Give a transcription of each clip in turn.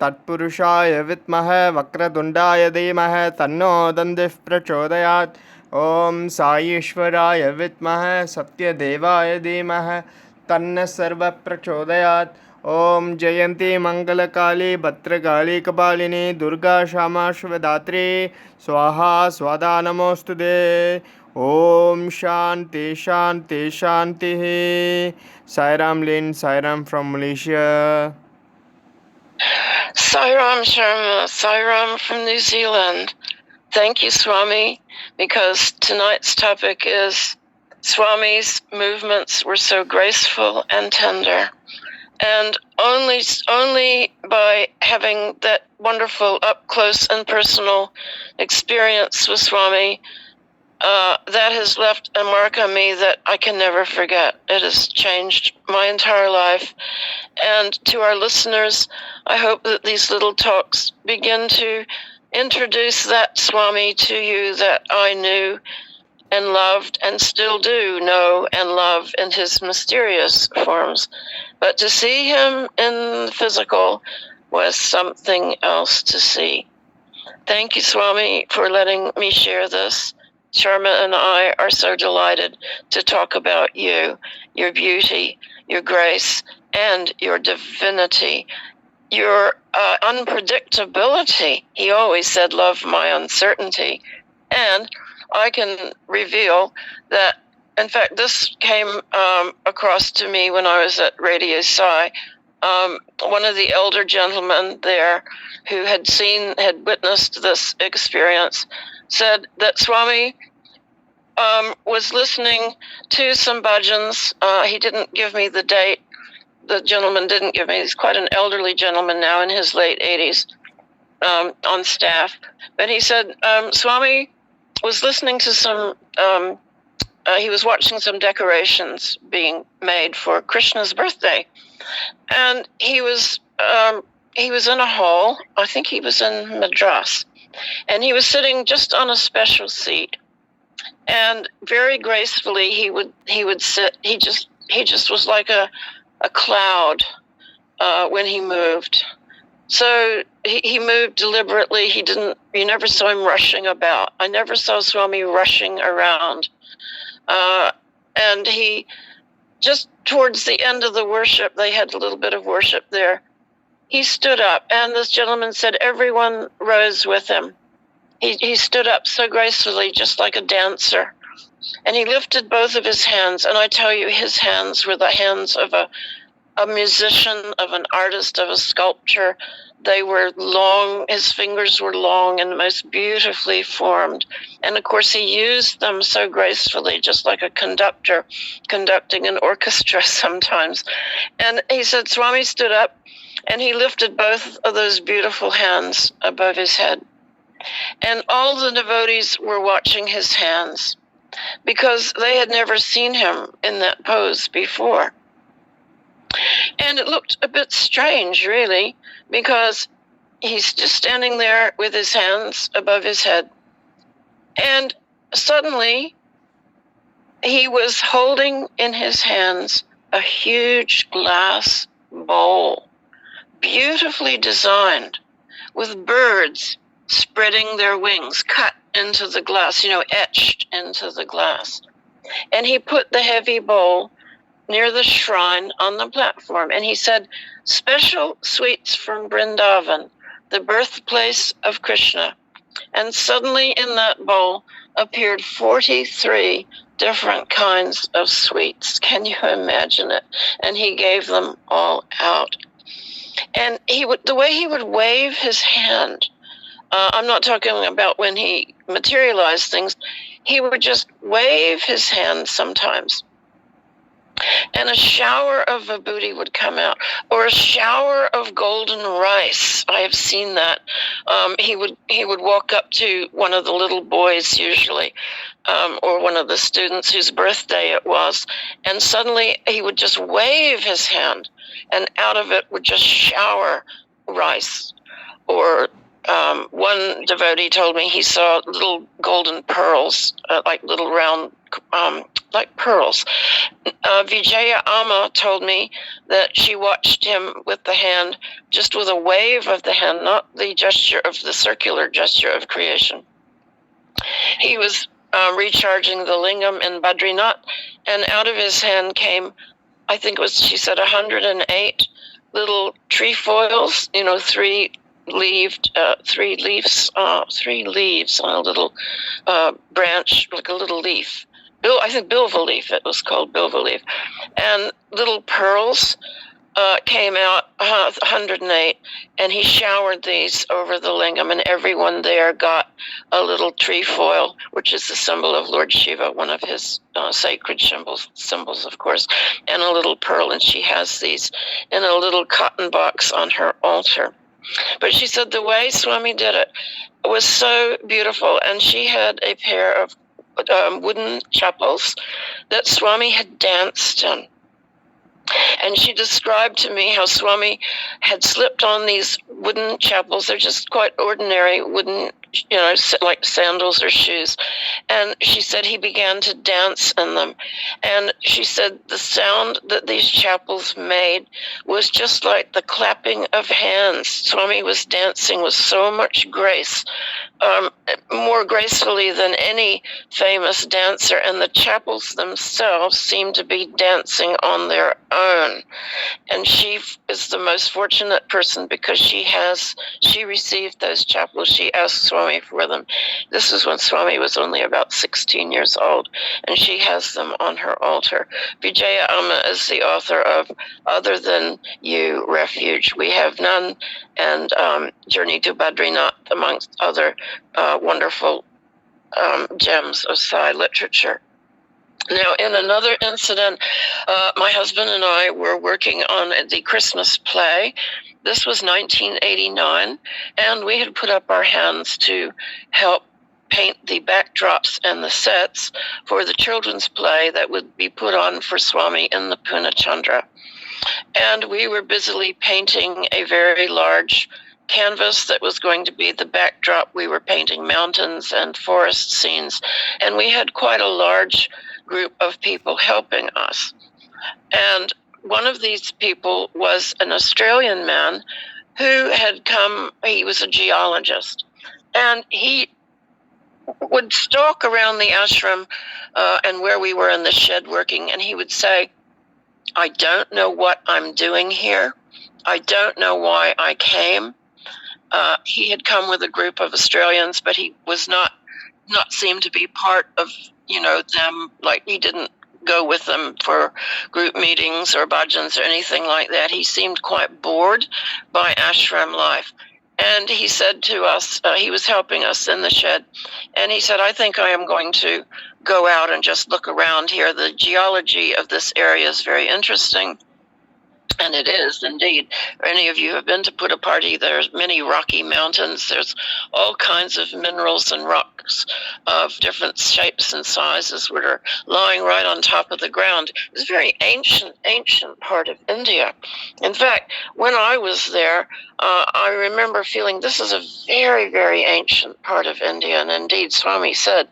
तत्पुरुषाय विद्महे वक्रतुण्डाय धीमहि तन्नो दन्तिः प्रचोदयात्। ॐ साईश्वराय विद्महे सत्यदेवाय धीमहि तन्नः सर्वः प्रचोदयात्। ॐ जयन्ती मंगलकाली भद्रकाली कपालिनी दुर्गा क्षमा शिवदात्री स्वाहा स्वधा नमोस्तुते। ओम शांति शांति शांति। Sairam Lin, Sairam from Malaysia. Sairam Sharma, Sairam from New Zealand. Thank you, Swami, because tonight's topic is Swami's movements were so graceful and tender. And only by having that wonderful up-close and personal experience with Swami, that has left a mark on me that I can never forget. It has changed my entire life. And to our listeners, I hope that these little talks begin to introduce that Swami to you that I knew and loved and still do know and love in his mysterious forms. But to see him in the physical was something else to see. Thank you, Swami, for letting me share this. Sharma and I are so delighted to talk about you, your beauty, your grace, and your divinity, your unpredictability. He always said, love my uncertainty. And I can reveal that, in fact, this came across to me when I was at Radio Sai. One of the elder gentlemen there who had witnessed this experience said that Swami was listening to some bhajans. He didn't give me the date. The gentleman didn't give me. He's quite an elderly gentleman now in his late 80s on staff. But he said Swami was listening to some, he was watching some decorations being made for Krishna's birthday. And he was in a hall. I think he was in Madras. And he was sitting just on a special seat, and very gracefully he would sit. He just was like a cloud when he moved. So he moved deliberately. You never saw him rushing about. I never saw Swami rushing around. And he just towards the end of the worship, they had a little bit of worship there. He stood up, and this gentleman said everyone rose with him. He stood up so gracefully, just like a dancer. And he lifted both of his hands, and I tell you, his hands were the hands of a musician, of an artist, of a sculptor. They were long, his fingers were long and most beautifully formed. And of course, he used them so gracefully, just like a conductor conducting an orchestra sometimes. And he said, Swami stood up, and he lifted both of those beautiful hands above his head. And all the devotees were watching his hands because they had never seen him in that pose before. And it looked a bit strange, really, because he's just standing there with his hands above his head. And suddenly, he was holding in his hands a huge glass bowl, beautifully designed, with birds spreading their wings, cut into the glass, etched into the glass. And he put the heavy bowl near the shrine on the platform, and he said, special sweets from Vrindavan, the birthplace of Krishna. And suddenly in that bowl appeared 43 different kinds of sweets. Can you imagine it? And he gave them all out. And the way he would wave his hand, I'm not talking about when he materialized things, he would just wave his hand sometimes. And a shower of vibhuti would come out, or a shower of golden rice. I have seen that. He would walk up to one of the little boys usually, or one of the students whose birthday it was, and suddenly he would just wave his hand, and out of it would just shower rice. Or one devotee told me he saw little golden pearls, like little round like pearls. Vijaya Amma told me that she watched him with the hand, just with a wave of the hand, not the gesture of the circular gesture of creation. He was recharging the lingam in Badrinath, and out of his hand came, I think it was, she said, 108 little trefoils, three leaves on a little branch, like a little leaf. I think bilva leaf, it was called bilva leaf. And little pearls came out, 108, and he showered these over the lingam, and everyone there got a little trefoil, which is the symbol of Lord Shiva, one of his sacred symbols, of course, and a little pearl, and she has these in a little cotton box on her altar. But she said the way Swami did it was so beautiful, and she had a pair of wooden chappals that Swami had danced in. And she described to me how Swami had slipped on these wooden chappals. They're just quite ordinary wooden, like sandals or shoes. And she said he began to dance in them. And she said the sound that these chappals made was just like the clapping of hands. Swami was dancing with so much grace, more gracefully than any famous dancer. And the chappals themselves seemed to be dancing on their own. And she is the most fortunate person because she received those chappals. She asked Swami for them. This is when Swami was only about 16 years old, and she has them on her altar. Vijaya Amma is the author of Other Than You, Refuge, We Have None, and Journey to Badrinath, amongst other wonderful gems of Sai literature. Now, in another incident, my husband and I were working on the Christmas play. This was 1989, and we had put up our hands to help paint the backdrops and the sets for the children's play that would be put on for Swami in the Puna Chandra. And we were busily painting a very large canvas that was going to be the backdrop. We were painting mountains and forest scenes, and we had quite a large group of people helping us. And one of these people was an Australian man who had come, he was a geologist, and he would stalk around the ashram and where we were in the shed working, and he would say, I don't know what I'm doing here. I don't know why I came. He had come with a group of Australians, but he was not seemed to be part of, them. Like, he didn't go with them for group meetings or bhajans or anything like that. He seemed quite bored by ashram life. And he said to us, he was helping us in the shed, and he said, I think I am going to go out and just look around here. The geology of this area is very interesting. And it is, indeed. Any of you have been to Puttaparthi, there's many rocky mountains. There's all kinds of minerals and rocks of different shapes and sizes that are lying right on top of the ground. It's a very ancient part of India. In fact, when I was there, I remember feeling this is a very, very ancient part of India. And indeed, Swami said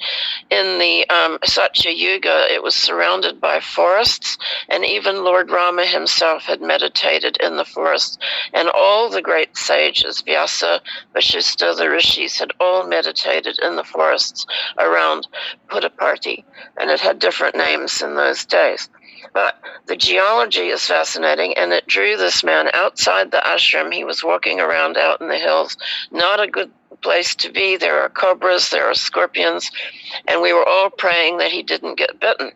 in the Sathya Yuga, it was surrounded by forests, and even Lord Rama himself had meditated in the forest, and all the great sages, Vyasa, Vashishta, the rishis, had all meditated in the forests around Puttaparthi, and it had different names in those days. But the geology is fascinating, and it drew this man outside the ashram. He was walking around out in the hills, not a good place to be. There are cobras, there are scorpions, and we were all praying that he didn't get bitten.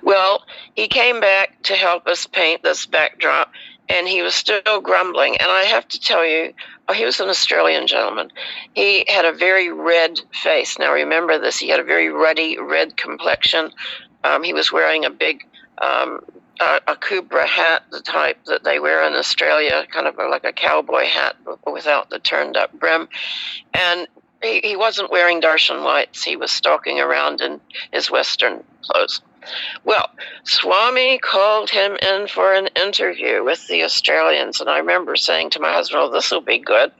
Well, he came back to help us paint this backdrop, and he was still grumbling. And I have to tell you, he was an Australian gentleman. He had a very red face. Now remember this, he had a very ruddy red complexion. He was wearing a big a kubra hat, the type that they wear in Australia, kind of like a cowboy hat without the turned up brim. And he wasn't wearing darshan lights. He was stalking around in his Western clothes. Well, Swami called him in for an interview with the Australians, and I remember saying to my husband, "Oh, this will be good."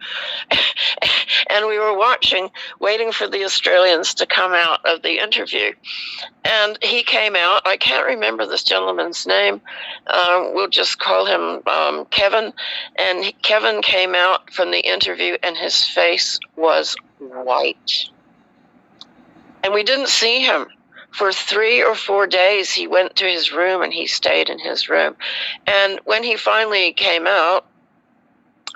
And we were waiting for the Australians to come out of the interview. And he came out. I can't remember this gentleman's name. We'll just call him Kevin. And Kevin came out from the interview, and his face was white. And we didn't see him. For 3 or 4 days, he went to his room and he stayed in his room. And when he finally came out,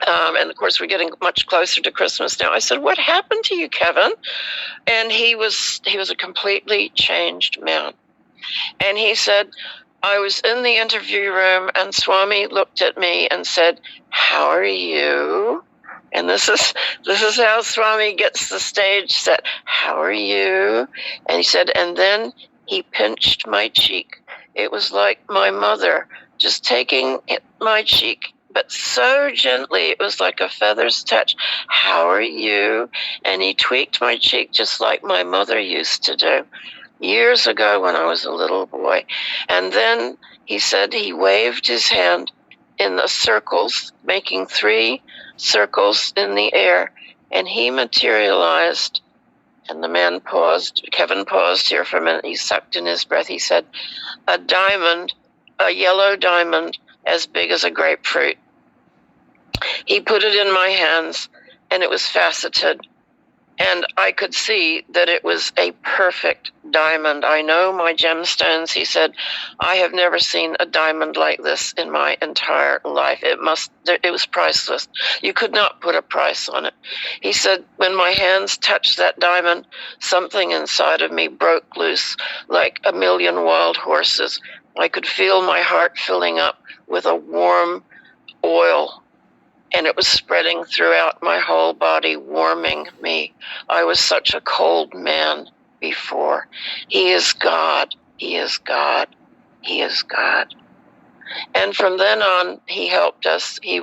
and of course we're getting much closer to Christmas now, I said, "What happened to you, Kevin?" And he was a completely changed man. And he said, "I was in the interview room and Swami looked at me and said, 'How are you?' And this is how Swami gets the stage set. 'How are you?' And he said, and then he pinched my cheek. It was like my mother just taking my cheek, but so gently. It was like a feather's touch. 'How are you?' And he tweaked my cheek just like my mother used to do years ago when I was a little boy. And then he said he waved his hand in the circles, making 3 circles in the air, and he materialized." And the man paused. Kevin paused here for a minute. He sucked in his breath. He said, "A diamond, a yellow diamond as big as a grapefruit." He put it in my hands, and it was faceted. And I could see that it was a perfect diamond. "I know my gemstones," he said. "I have never seen a diamond like this in my entire life. It was priceless. You could not put a price on it." He said, "When my hands touched that diamond, something inside of me broke loose like a million wild horses. I could feel my heart filling up with a warm oil, and it was spreading throughout my whole body, warming me. I was such a cold man before. He is God. He is God. He is God." And from then on, he helped us. He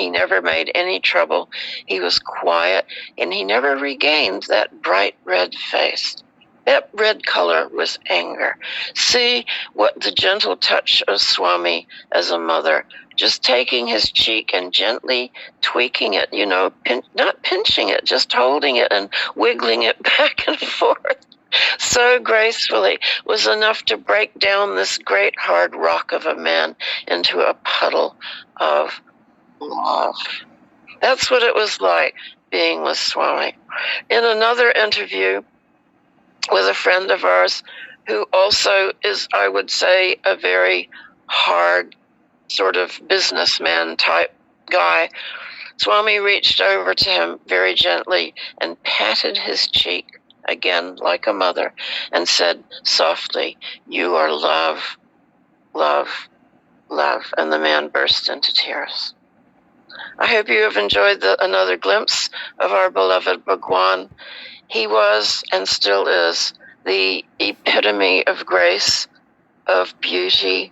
never made any trouble. He was quiet, and he never regained that bright red face. That red color was anger. See what the gentle touch of Swami as a mother, just taking his cheek and gently tweaking it, not pinching it, just holding it and wiggling it back and forth so gracefully, was enough to break down this great hard rock of a man into a puddle of love. That's what it was like being with Swami. In another interview with a friend of ours who also is, I would say, a very hard sort of businessman type guy, Swami reached over to him very gently and patted his cheek again like a mother and said softly, "You are love, love, love." And the man burst into tears. I hope you have enjoyed another glimpse of our beloved Bhagwan. He was and still is the epitome of grace, of beauty,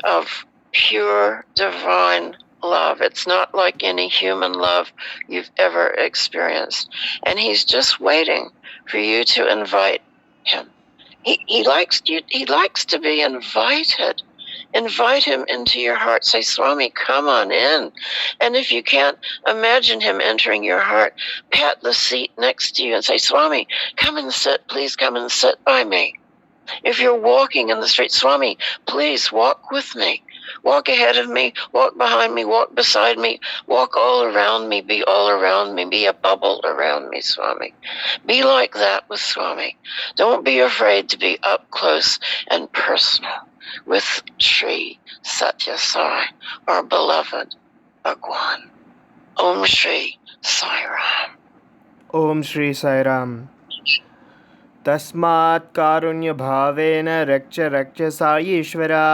of pure divine love. It's not like any human love you've ever experienced. And he's just waiting for you to invite him. He likes you. He likes to be invited. Invite him into your heart. Say, "Swami, come on in." And if you can't imagine him entering your heart, pat the seat next to you and say, "Swami, come and sit. Please come and sit by me." If you're walking in the street, "Swami, please walk with me. Walk ahead of me, walk behind me, walk beside me, walk all around me, be all around me, be a bubble around me, Swami." Be like that with Swami. Don't be afraid to be up close and personal with Sri Sathya Sai, our beloved Bhagwan. Om Shri Sai Ram. Om Shri Sai Ram. तस्मात् कारुण्यभावेन रक्ष रक्ष साईश्वरा.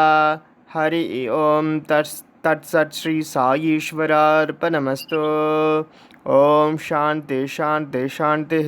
हरि ओम तत्सत् श्री साईश्वरार्पणमस्तु. ओम शांति शांति शांति.